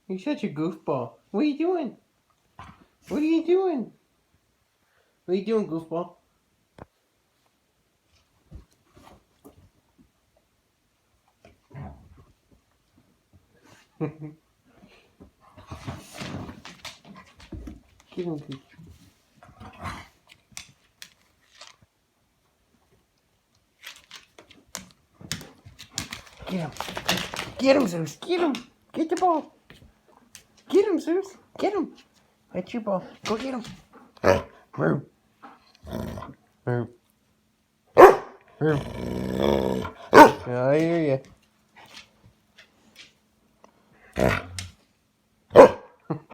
You're such a goofball. What are you doing? What are you doing? What are you doing, goofball? Get him, Goof. Get him. Get him, Zeus. Get him. Get the ball. Get him, Zeus. Get him. That's your ball. Go get him. Move. Move. Move. I hear you.